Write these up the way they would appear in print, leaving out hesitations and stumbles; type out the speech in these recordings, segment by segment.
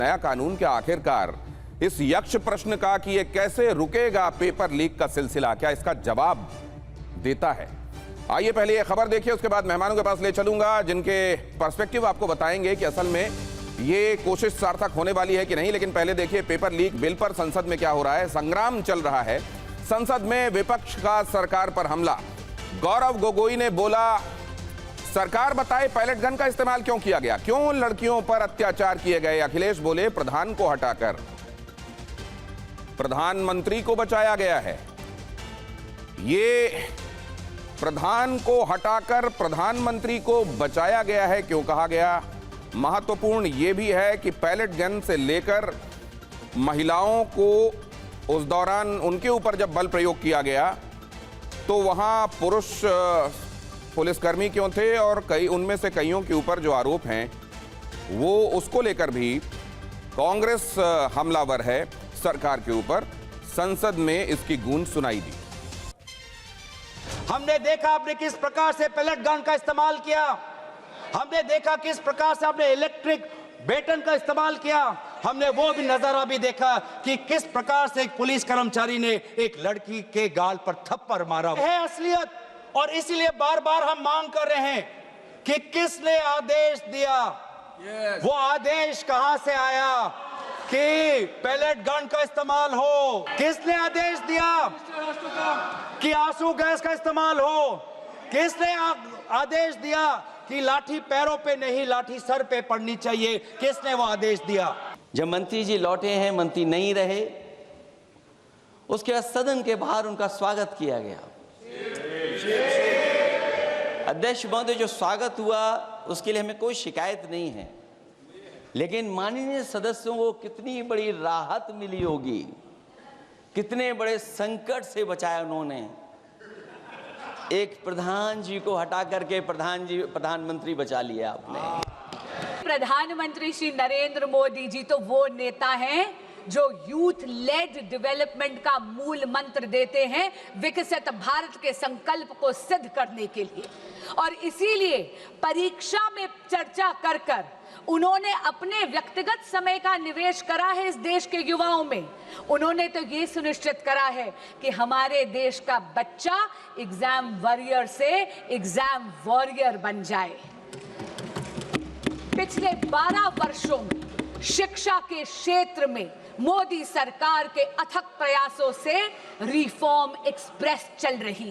नया कानून के आखिरकार इस यक्ष प्रश्न का कि ये कैसे रुकेगा पेपर लीक का सिलसिला, क्या इसका जवाब देता है? आइए पहले ये खबर देखिए, उसके बाद मेहमानों के पास ले चलूंगा जिनके पर्सपेक्टिव आपको बताएंगे कि असल में ये कोशिश सार्थक होने वाली है कि नहीं। लेकिन पहले देखिए पेपर लीक बिल पर संसद में क्या हो रहा है। संग्राम चल रहा है संसद में, विपक्ष का सरकार पर हमला। गौरव गोगोई ने बोला, सरकार बताए पायलट गन का इस्तेमाल क्यों किया गया, क्यों लड़कियों पर अत्याचार किए गए। अखिलेश बोले, प्रधान को हटाकर प्रधानमंत्री को बचाया गया है। ये प्रधान को हटाकर प्रधानमंत्री को बचाया गया है, क्यों कहा गया? महत्वपूर्ण यह भी है कि पायलट गन से लेकर महिलाओं को उस दौरान उनके ऊपर जब बल प्रयोग किया गया तो वहां पुरुष पुलिसकर्मी क्यों थे, और कई उनमें से कईयों के ऊपर जो आरोप हैं वो उसको लेकर भी कांग्रेस हमलावर है सरकार के ऊपर। संसद में इसकी गूंज सुनाई दी। हमने देखा आपने किस प्रकार से पैलेट गन का इस्तेमाल किया, हमने देखा किस प्रकार से आपने इलेक्ट्रिक बेटन का इस्तेमाल किया, हमने वो भी नजारा भी देखा कि किस प्रकार से एक पुलिस कर्मचारी ने एक लड़की के गाल पर थप्पड़ मारा है। असलियत, और इसीलिए बार बार हम मांग कर रहे हैं कि किसने आदेश दिया, वो आदेश कहां से आया कि पैलेट गन का इस्तेमाल हो? किसने आदेश दिया कि आंसू गैस का इस्तेमाल हो? किसने आदेश दिया कि लाठी पैरों पे नहीं लाठी सर पे पड़नी चाहिए? किसने वो आदेश दिया? जब मंत्री जी लौटे हैं, मंत्री नहीं रहे, उसके बाद सदन के बाहर उनका स्वागत किया गया। अध्यक्ष महोदय, जो स्वागत हुआ उसके लिए हमें कोई शिकायत नहीं है, लेकिन माननीय सदस्यों को कितनी बड़ी राहत मिली होगी, कितने बड़े संकट से बचाया उन्होंने। एक प्रधान जी को हटा करके प्रधानमंत्री बचा लिया आपने। प्रधानमंत्री श्री नरेंद्र मोदी जी तो वो नेता हैं जो यूथ लेड डेवलपमेंट का मूल मंत्र देते हैं विकसित भारत के संकल्प को सिद्ध करने के लिए। और इसीलिए परीक्षा में चर्चा कर कर उन्होंने अपने व्यक्तिगत समय का निवेश करा है इस देश के युवाओं में। उन्होंने तो ये सुनिश्चित करा है कि हमारे देश का बच्चा एग्जाम वॉरियर से एग्जाम वॉरियर बन जाए। पिछले 12 वर्षों में शिक्षा के क्षेत्र में मोदी सरकार के अथक प्रयासों से रिफॉर्म एक्सप्रेस चल रही।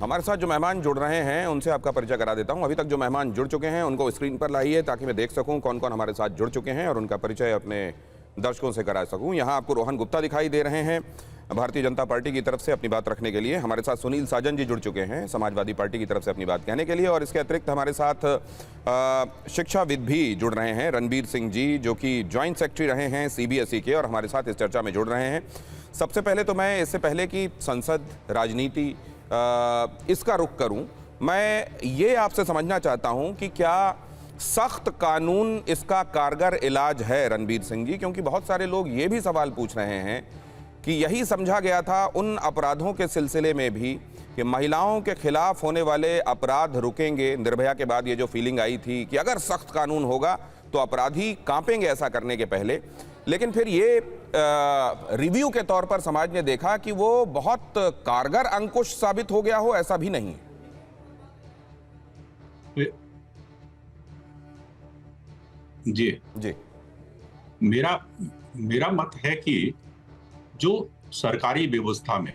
हमारे साथ जो मेहमान जुड़ रहे हैं उनसे आपका परिचय करा देता हूं। अभी तक जो मेहमान जुड़ चुके हैं उनको स्क्रीन पर लाइए ताकि मैं देख सकूं कौन कौन हमारे साथ जुड़ चुके हैं और उनका परिचय अपने दर्शकों से करा सकूं। यहां आपको रोहन गुप्ता दिखाई दे रहे हैं भारतीय जनता पार्टी की तरफ से अपनी बात रखने के लिए। हमारे साथ सुनील साजन जी जुड़ चुके हैं समाजवादी पार्टी की तरफ से अपनी बात कहने के लिए। और इसके अतिरिक्त हमारे साथ शिक्षाविद भी जुड़ रहे हैं, रणबीर सिंह जी, जो कि ज्वाइंट सेक्रेटरी रहे हैं CBSE के और हमारे साथ इस चर्चा में जुड़ रहे हैं। सबसे पहले तो मैं इससे पहले कि संसद राजनीति इसका रुख करूं, मैं ये आपसे समझना चाहता हूं कि क्या सख्त कानून इसका कारगर इलाज है रणबीर सिंह जी? क्योंकि बहुत सारे लोग ये भी सवाल पूछ रहे हैं कि यही समझा गया था उन अपराधों के सिलसिले में भी कि महिलाओं के खिलाफ होने वाले अपराध रुकेंगे। निर्भया के बाद ये जो फीलिंग आई थी कि अगर सख्त कानून होगा तो अपराधी कांपेंगे ऐसा करने के पहले, लेकिन फिर ये रिव्यू के तौर पर समाज ने देखा कि वो बहुत कारगर अंकुश साबित हो गया हो, ऐसा भी नहीं। जी मेरा मत है कि जो सरकारी व्यवस्था में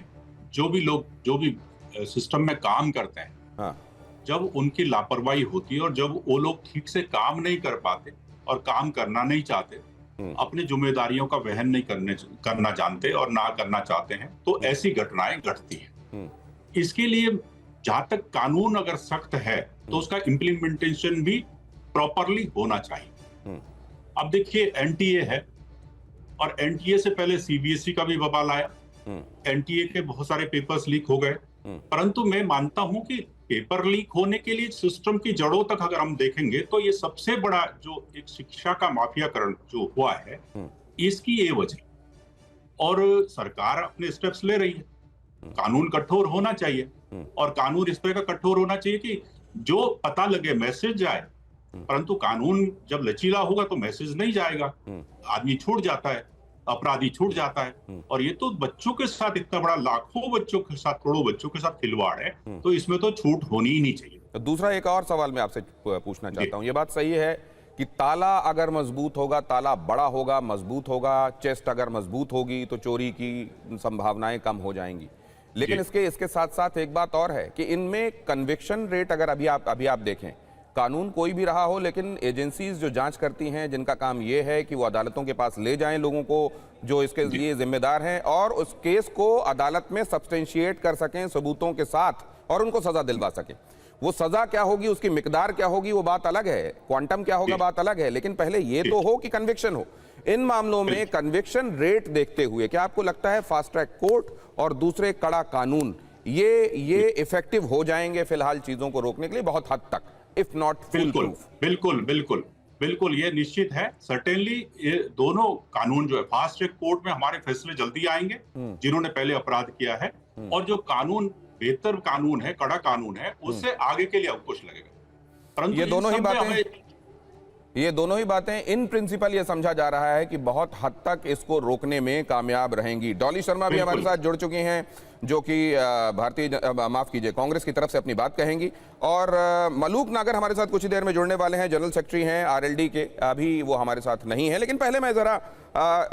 जो भी लोग जो भी सिस्टम में काम करते हैं, हाँ, जब उनकी लापरवाही होती है और जब वो लोग ठीक से काम नहीं कर पाते और काम करना नहीं चाहते, अपनी जिम्मेदारियों का वहन नहीं करना जानते और ना करना चाहते हैं, तो ऐसी घटनाएं घटती हैं। इसके लिए जहां तक कानून अगर सख्त है तो उसका इम्प्लीमेंटेशन भी प्रॉपरली होना चाहिए। अब देखिए NTA है और NTA से पहले CBSE का भी बवाल आया। NTA के बहुत सारे पेपर्स लीक हो गए, परंतु मैं मानता हूं कि पेपर लीक होने के लिए सिस्टम की जड़ों तक अगर हम देखेंगे तो ये सबसे बड़ा जो एक शिक्षा का माफियाकरण जो हुआ है, इसकी ये वजह। और सरकार अपने स्टेप्स ले रही है, कानून कठोर होना चाहिए और कानून इस तरह का कठोर होना चाहिए कि जो पता लगे, मैसेज आए परंतु कानून जब लचीला होगा तो मैसेज नहीं जाएगा, आदमी छूट जाता है, अपराधी छूट जाता है। और ये तो बच्चों के साथ इतना बड़ा, लाखों बच्चों के साथ, करोड़ों बच्चों के साथ खिलवाड़ है, तो इसमें तो छूट होनी ही नहीं चाहिए। तो दूसरा एक और सवाल मैं आपसे पूछना चाहता हूं। ये बात सही है कि ताला अगर मजबूत होगा, ताला बड़ा होगा, मजबूत होगा, चेस्ट अगर मजबूत होगी तो चोरी की संभावनाएं कम हो जाएंगी। लेकिन इसके साथ साथ एक बात और है कि इनमें कन्विक्शन रेट अगर अभी आप देखें, कानून कोई भी रहा हो, लेकिन एजेंसीज जो जांच करती हैं, जिनका काम ये है कि वो अदालतों के पास ले जाएं लोगों को जो इसके लिए जिम्मेदार हैं और उस केस को अदालत में सब्सटेंशिएट कर सकें सबूतों के साथ और उनको सजा दिलवा सकें। वो सजा क्या होगी, उसकी मिकदार क्या होगी, वो बात अलग है, क्वांटम क्या होगा बात अलग है, लेकिन पहले ये तो हो कि कन्विक्शन हो। इन मामलों में कन्विक्शन रेट देखते हुए क्या आपको लगता है फास्ट ट्रैक कोर्ट और दूसरे कड़ा कानून ये इफेक्टिव हो जाएंगे फिलहाल चीजों को रोकने के लिए बहुत हद तक, इफ नॉट फुल प्रूफ? बिल्कुल ये निश्चित है। सर्टेनली ये दोनों कानून जो है, फास्ट ट्रैक कोर्ट में हमारे फैसले जल्दी आएंगे जिन्होंने पहले अपराध किया है, और जो कानून बेहतर कानून है, कड़ा कानून है, उससे आगे के लिए अंकुश लगेगा। परंतु ये दोनों ही बातें इन प्रिंसिपल ये समझा जा रहा है कि बहुत हद तक इसको रोकने में कामयाब रहेंगी। डॉली शर्मा भी हमारे साथ जुड़ चुकी हैं, जो कि कांग्रेस की तरफ से अपनी बात कहेंगी, और मलूक नागर हमारे साथ कुछ ही देर में जुड़ने वाले हैं, जनरल सेक्रेटरी हैं आरएलडी के। अभी वो हमारे साथ नहीं है, लेकिन पहले मैं जरा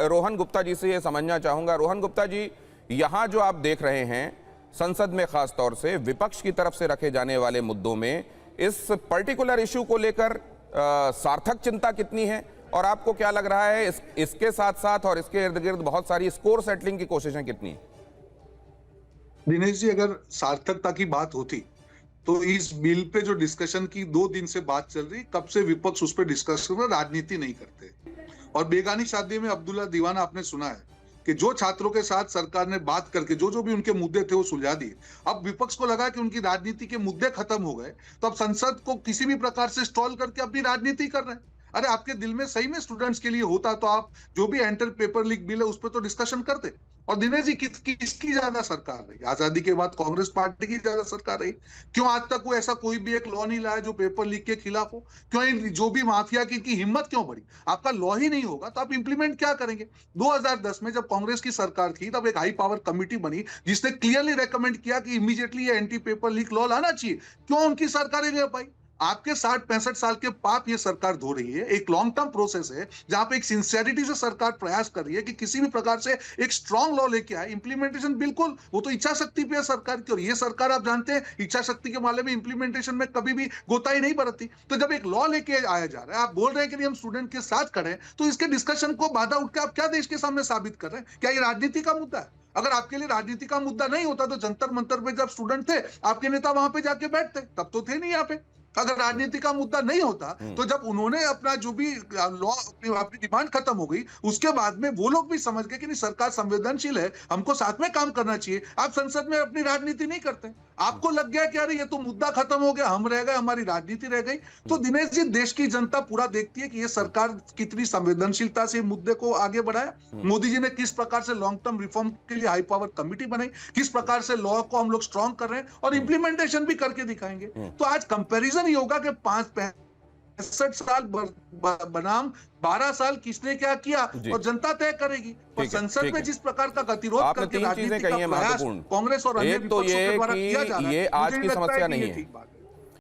रोहन गुप्ता जी से ये समझना चाहूंगा। रोहन गुप्ता जी, यहाँ जो आप देख रहे हैं संसद में खास तौर से विपक्ष की तरफ से रखे जाने वाले मुद्दों में इस पर्टिकुलर इश्यू को लेकर सार्थक चिंता कितनी है, और आपको क्या लग रहा है इसके साथ साथ और इसके इर्द गिर्द बहुत सारी स्कोर सेटलिंग की कोशिशें कितनी है? दिनेश जी, अगर सार्थकता की बात होती तो इस बिल पे जो डिस्कशन की 2 दिन से बात चल रही, कब से विपक्ष उस पर डिस्कस कर रहा, राजनीति नहीं करते। और बेगानी शादी में अब्दुल्ला दीवाना आपने सुना है कि जो छात्रों के साथ सरकार ने बात करके जो भी उनके मुद्दे थे वो सुलझा दिए। अब विपक्ष को लगा कि उनकी राजनीति के मुद्दे खत्म हो गए, तो अब संसद को किसी भी प्रकार से स्टॉल करके अपनी राजनीति कर रहे हैं। अरे आपके दिल में सही में स्टूडेंट्स के लिए होता तो आप जो भी एंटर पेपर लीक बिल है उस पर तो डिस्कशन करते। और दिनेश जी, किसकी ज्यादा सरकार रही? आजादी के बाद कांग्रेस पार्टी की ज्यादा सरकार रही। क्यों आज तक वो ऐसा कोई भी एक लॉ नहीं लाया जो पेपर लीक के खिलाफ हो? क्यों जो भी माफिया की हिम्मत क्यों बढ़ी? आपका लॉ ही नहीं होगा तो आप इंप्लीमेंट क्या करेंगे? 2010 में जब कांग्रेस की सरकार थी तब एक हाई पावर कमिटी बनी जिसने क्लियरली रेकमेंड किया कि इमीडिएटली ये एंटी पेपर लीक लॉ लाना चाहिए। क्यों उनकी सरकार नहीं ले पाई? आपके 60-65 साल के पाप ये सरकार धो रही है। एक लॉन्ग टर्म प्रोसेस है जहां पे एक सिंसियरिटी से सरकार प्रयास कर रही है कि किसी भी प्रकार से एक स्ट्रांग लॉ लेके आए। इंप्लीमेंटेशन बिल्कुल वो तो इच्छा शक्ति पे है सरकार की, और ये सरकार आप जानते हैं इच्छा शक्ति के मामले में इंप्लीमेंटेशन में कभी भी गोताई नहीं बरतती। तो जब एक लॉ लेके आया जा रहा है, आप बोल रहे हैं कि हम स्टूडेंट के साथ खड़े हैं, तो इसके डिस्कशन को बाधा उठ के आप क्या देश के सामने साबित कर रहे हैं? क्या ये राजनीति का मुद्दा है? अगर आपके लिए राजनीति का मुद्दा नहीं होता तो जंतर मंतर पे जब स्टूडेंट थे आपके नेता वहां पे जाके बैठते, तब तो थे नहीं यहाँ पे। अगर राजनीति का मुद्दा नहीं होता तो जब उन्होंने अपना जो भी लॉ अपनी डिमांड खत्म हो गई, उसके बाद में वो लोग भी समझ गए कि नहीं, सरकार संवेदनशील है, हमको साथ में काम करना चाहिए। आप संसद में अपनी राजनीति नहीं करते, आपको लग गया कि अरे ये तो मुद्दा खत्म हो गया, हम रह गए, हमारी राजनीति रह गई। तो दिनेश जी, देश की जनता पूरा देखती है कि ये सरकार कितनी संवेदनशीलता से मुद्दे को आगे बढ़ाया। मोदी जी ने किस प्रकार से लॉन्ग टर्म रिफॉर्म के लिए हाई पावर कमिटी बनाई, किस प्रकार से लॉ को हम लोग स्ट्रॉन्ग कर रहे हैं और इंप्लीमेंटेशन भी करके दिखाएंगे। तो आज कंपैरिजन ही होगा कि 65 साल बनाम 12 साल किसने क्या किया, और जनता तय करेगी। और संसद में जिस प्रकार का गतिरोध करके राजनीति का प्रयास कांग्रेस और अन्य विपक्षों के द्वारा किया जा रहा है, ये आज की समस्या नहीं है।